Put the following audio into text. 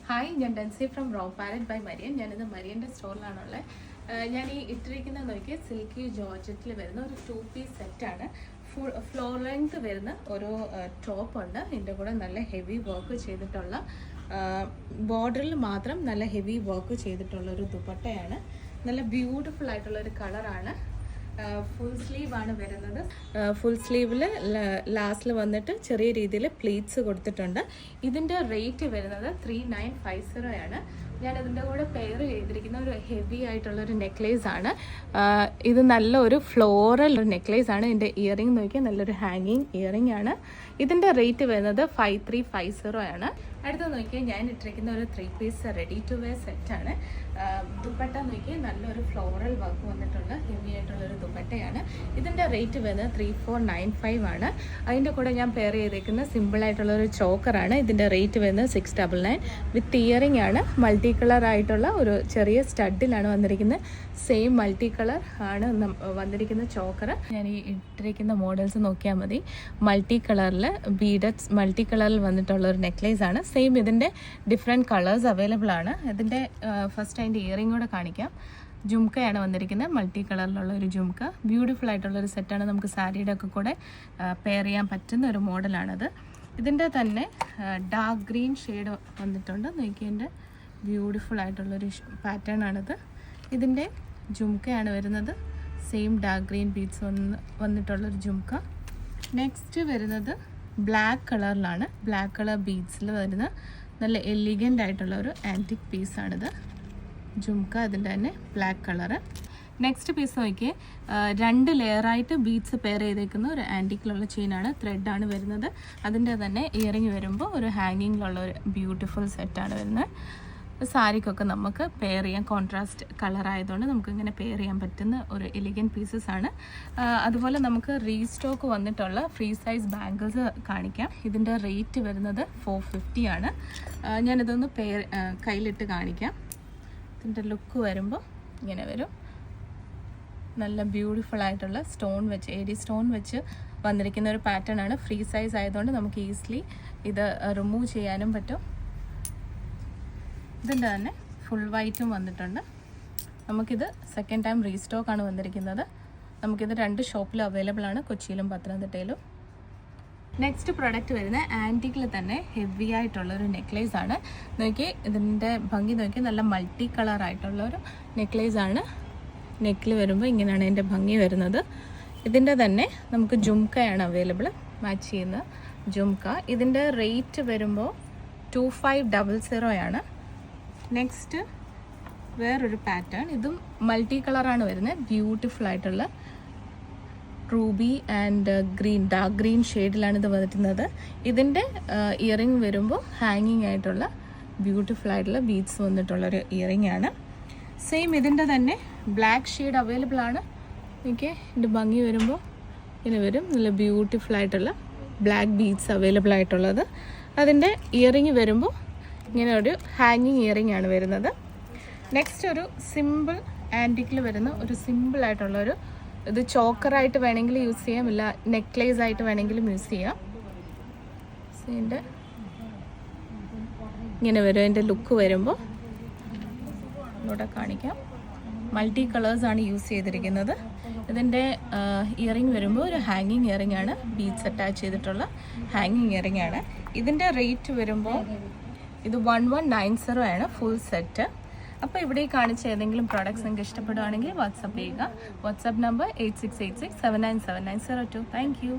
Hi, ഞാൻ Dency from raw parrot by Marian. ഞാനിത് മരിയൻ്റെ സ്റ്റോറിലാണുള്ളത്. ഞാൻ ഈ ഇട്ടിരിക്കുന്ന നോക്കി സിൽക്കി ജോർജറ്റിൽ വരുന്ന ഒരു 2 പീസ് സെറ്റാണ്. ഫ്ലോർ ലെങ്ത് വരുന്ന ഒരു ടോപ്പ് ഉണ്ട്. ഇതിൻ്റെ കൂടെ നല്ല ഹെവി വർക്ക് ചെയ്തിട്ടുള്ള ബോർഡറിൽ മാത്രം നല്ല ഹെവി വർക്ക് ചെയ്തിട്ടുള്ള ഒരു ദുപ്പട്ടയാണ്. നല്ല ബ്യൂട്ടിഫുൾ ആയിട്ടുള്ള ഒരു കളറാണ്. ഫുൾ സ്ലീവ് ആണ് വരുന്നത്. ഫുൾ സ്ലീവിൽ ലാസ്റ്റിൽ വന്നിട്ട് ചെറിയ രീതിയിൽ പ്ലീറ്റ്സ് കൊടുത്തിട്ടുണ്ട്. ഇതിൻ്റെ റേറ്റ് വരുന്നത് 3950 ആണ്. ഞാൻ ഇതിൻ്റെ കൂടെ പെയർ ചെയ്തിരിക്കുന്ന ഒരു ഹെവി ആയിട്ടുള്ളൊരു നെക്ലേസ് ആണ്. ഇത് നല്ലൊരു ഫ്ലോറൽ നെക്ലേസ് ആണ്. ഇതിൻ്റെ ഇയറിംഗ് നോക്കിയാൽ നല്ലൊരു ഹാങ്ങിങ് ഇയറിംഗ് ആണ്. ഇതിൻ്റെ റേറ്റ് വരുന്നത് 5350 ആണ്. അടുത്ത നോക്കിയാൽ ഞാൻ ഇട്ടിരിക്കുന്ന ഒരു 3 പീസ് റെഡി ടു വെയർ സെറ്റാണ്. ദുപ്പട്ട നോക്കിയാൽ നല്ലൊരു ഫ്ലോറൽ വർക്ക് വന്നിട്ടുള്ള ഹെവി ആയിട്ടുള്ളൊരു ദുപ്പട്ടയാണ്. ഇതിൻ്റെ റേറ്റ് വരുന്നത് 3495 ആണ്. അതിൻ്റെ കൂടെ ഞാൻ പെയർ ചെയ്തേക്കുന്ന സിമ്പിളായിട്ടുള്ളൊരു ചോക്കറാണ്. ഇതിൻ്റെ റേറ്റ് വരുന്നത് 699 വിത്ത് ഇയറിംഗ് ആണ്. മൾട്ടി കളർ ആയിട്ടുള്ള ഒരു ചെറിയ സ്റ്റഡിലാണ് വന്നിരിക്കുന്നത്. സെയിം മൾട്ടി കളർ ആണ് വന്നിരിക്കുന്ന ചോക്കർ. ഞാൻ ഈ ഇട്ടിരിക്കുന്ന മോഡൽസ് നോക്കിയാൽ മതി. മൾട്ടി കളറിൽ ബീഡ്സ് മൾട്ടി കളറിൽ വന്നിട്ടുള്ള ഒരു നെക്ലേസ് ആണ്. സെയിം ഇതിൻ്റെ ഡിഫറെൻറ്റ് കളേഴ്സ് അവൈലബിൾ ആണ്. ഇതിൻ്റെ ഫസ്റ്റ് അതിൻ്റെ ഇയറിംഗ് കൂടെ കാണിക്കാം. ജുംക്കയാണ് വന്നിരിക്കുന്നത്. മൾട്ടി കളറിലുള്ള ഒരു ജുംക്ക. ബ്യൂട്ടിഫുൾ ആയിട്ടുള്ളൊരു സെറ്റാണ്. നമുക്ക് സാരിയുടെ ഒക്കെ കൂടെ പെയർ ചെയ്യാൻ പറ്റുന്ന ഒരു മോഡലാണത്. ഇതിൻ്റെ തന്നെ ഡാർക്ക് ഗ്രീൻ ഷെയ്ഡ് വന്നിട്ടുണ്ട്. നോക്കിയതിൻ്റെ ബ്യൂട്ടിഫുൾ ആയിട്ടുള്ളൊരു പാറ്റേൺ ആണിത്. ഇതിൻ്റെ ജുംക്കയാണ് വരുന്നത്. സെയിം ഡാർക്ക് ഗ്രീൻ ബീഡ്സ് വന്നിട്ടുള്ളൊരു ജുംക്ക. നെക്സ്റ്റ് വരുന്നത് ബ്ലാക്ക് കളറിലാണ്. ബ്ലാക്ക് കളർ ബീഡ്സിൽ വരുന്ന നല്ല എലിഗൻ്റ് ആയിട്ടുള്ള ഒരു ആൻറ്റിക് പീസാണിത്. ജുംക്ക അതിൻ്റെ തന്നെ ബ്ലാക്ക് കളറ്. നെക്സ്റ്റ് പീസ് നോക്കിയേ, 2 ലെയറായിട്ട് ബീഡ്സ് പെയർ ചെയ്തേക്കുന്ന ഒരു ആൻറ്റിക്കിലുള്ള ചെയിനാണ്. ത്രെഡാണ് വരുന്നത്. അതിൻ്റെ തന്നെ ഇയറിംഗ് വരുമ്പോൾ ഒരു ഹാങ്ങിങ്ങിലുള്ള ഒരു ബ്യൂട്ടിഫുൾ സെറ്റാണ് വരുന്നത്. സാരിക്കൊക്കെ നമുക്ക് പെയർ ചെയ്യാൻ കോൺട്രാസ്റ്റ് കളർ ആയതുകൊണ്ട് നമുക്ക് ഇങ്ങനെ പെയർ ചെയ്യാൻ പറ്റുന്ന ഒരു എലിഗൻറ്റ് പീസസ് ആണ്. അതുപോലെ നമുക്ക് റീസ്റ്റോക്ക് വന്നിട്ടുള്ള ഫ്രീ സൈസ് ബാംഗിൾസ് കാണിക്കാം. ഇതിൻ്റെ റേറ്റ് വരുന്നത് 450 ആണ്. ഞാനിതൊന്ന് കയ്യിലിട്ട് കാണിക്കാം. ഇതിൻ്റെ ലുക്ക് വരുമ്പോൾ ഇങ്ങനെ വരും. നല്ല ബ്യൂട്ടിഫുൾ ആയിട്ടുള്ള സ്റ്റോൺ വെച്ച് ഏരി സ്റ്റോൺ വെച്ച് വന്നിരിക്കുന്ന ഒരു പാറ്റേൺ ആണ്. ഫ്രീ സൈസ് ആയതുകൊണ്ട് നമുക്ക് ഈസിലി ഇത് റിമൂവ് ചെയ്യാനും പറ്റും. ഇതിൻ്റെ തന്നെ ഫുൾ വൈറ്റും വന്നിട്ടുണ്ട്. നമുക്കിത് സെക്കൻഡ് ടൈം റീസ്റ്റോക്കാണ് വന്നിരിക്കുന്നത്. നമുക്കിത് 2 ഷോപ്പിലും അവൈലബിൾ ആണ്, കൊച്ചിയിലും പത്തനംതിട്ടയിലും. നെക്സ്റ്റ് പ്രൊഡക്റ്റ് വരുന്നത് ആൻറ്റിക്കിൽ തന്നെ ഹെവി ആയിട്ടുള്ളൊരു നെക്ലേസ് ആണ്. നോക്കി ഇതിൻ്റെ ഭംഗി നോക്കി നല്ല മൾട്ടി കളർ ആയിട്ടുള്ളൊരു നെക്ലേസ് ആണ്. നെക്കിൽ വരുമ്പോൾ ഇങ്ങനെയാണ് ഇതിൻ്റെ ഭംഗി വരുന്നത്. ഇതിൻ്റെ തന്നെ നമുക്ക് ജുംക്കയാണ് അവൈലബിൾ, മാച്ച് ചെയ്യുന്ന ജുംക്ക. ഇതിൻ്റെ റേറ്റ് വരുമ്പോൾ 2500 ആണ്. നെക്സ്റ്റ് വേറൊരു പാറ്റേൺ. ഇതും മൾട്ടി കളറാണ് വരുന്നത്. ബ്യൂട്ടിഫുൾ ആയിട്ടുള്ള Ruby and green dark green ഷെയ്ഡിലാണ് ഇത് വരുന്നത്. ഇതിൻ്റെ ഇയറിംഗ് വരുമ്പോൾ ഹാങ്ങിങ് ആയിട്ടുള്ള ബ്യൂട്ടിഫുൾ ആയിട്ടുള്ള ബീഡ്സ് വന്നിട്ടുള്ളൊരു ഇയറിംഗ് ആണ്. സെയിം ഇതിൻ്റെ തന്നെ ബ്ലാക്ക് ഷെയ്ഡ് അവൈലബിൾ ആണ്. ഓക്കെ, ഇതിൻ്റെ ഭംഗി വരുമ്പോൾ ഇങ്ങനെ വരും. നല്ല ബ്യൂട്ടിഫുൾ ആയിട്ടുള്ള ബ്ലാക്ക് ബീഡ്സ് അവൈലബിൾ ആയിട്ടുള്ളത്. അതിൻ്റെ ഇയറിംഗ് വരുമ്പോൾ ഇങ്ങനെ ഒരു ഹാങ്ങിങ് ഇയറിംഗ് ആണ് വരുന്നത്. നെക്സ്റ്റ് ഒരു സിമ്പിൾ ആൻറ്റിക്കിൽ വരുന്ന ഒരു സിമ്പിൾ ആയിട്ടുള്ളൊരു ഇത് ചോക്കറായിട്ട് വേണമെങ്കിൽ യൂസ് ചെയ്യാം, ഇല്ല നെക്ലേസ് ആയിട്ട് വേണമെങ്കിലും യൂസ് ചെയ്യാം. ഇതിൻ്റെ ഇങ്ങനെ വരും. അതിൻ്റെ ലുക്ക് വരുമ്പോൾ ഇവിടെ കാണിക്കാം. മൾട്ടി കളേഴ്സാണ് യൂസ് ചെയ്തിരിക്കുന്നത്. ഇതിൻ്റെ ഇയറിംഗ് വരുമ്പോൾ ഒരു ഹാങ്ങിങ് ഇയറിംഗ് ആണ്. ബീഡ്സ് അറ്റാച്ച് ചെയ്തിട്ടുള്ള ഹാങ്ങിങ് ഇയറിംഗ് ആണ്. ഇതിൻ്റെ റേറ്റ് വരുമ്പോൾ ഇത് 1190 ആണ് ഫുൾ സെറ്റ്. അപ്പോൾ ഇവിടെ കാണിച്ച ഏതെങ്കിലും പ്രോഡക്ട്സ് നിങ്ങൾക്ക് ഇഷ്ടപ്പെടുകയാണെങ്കിൽ വാട്സപ്പ് ചെയ്യുക. WhatsApp number 8686797902. Thank you.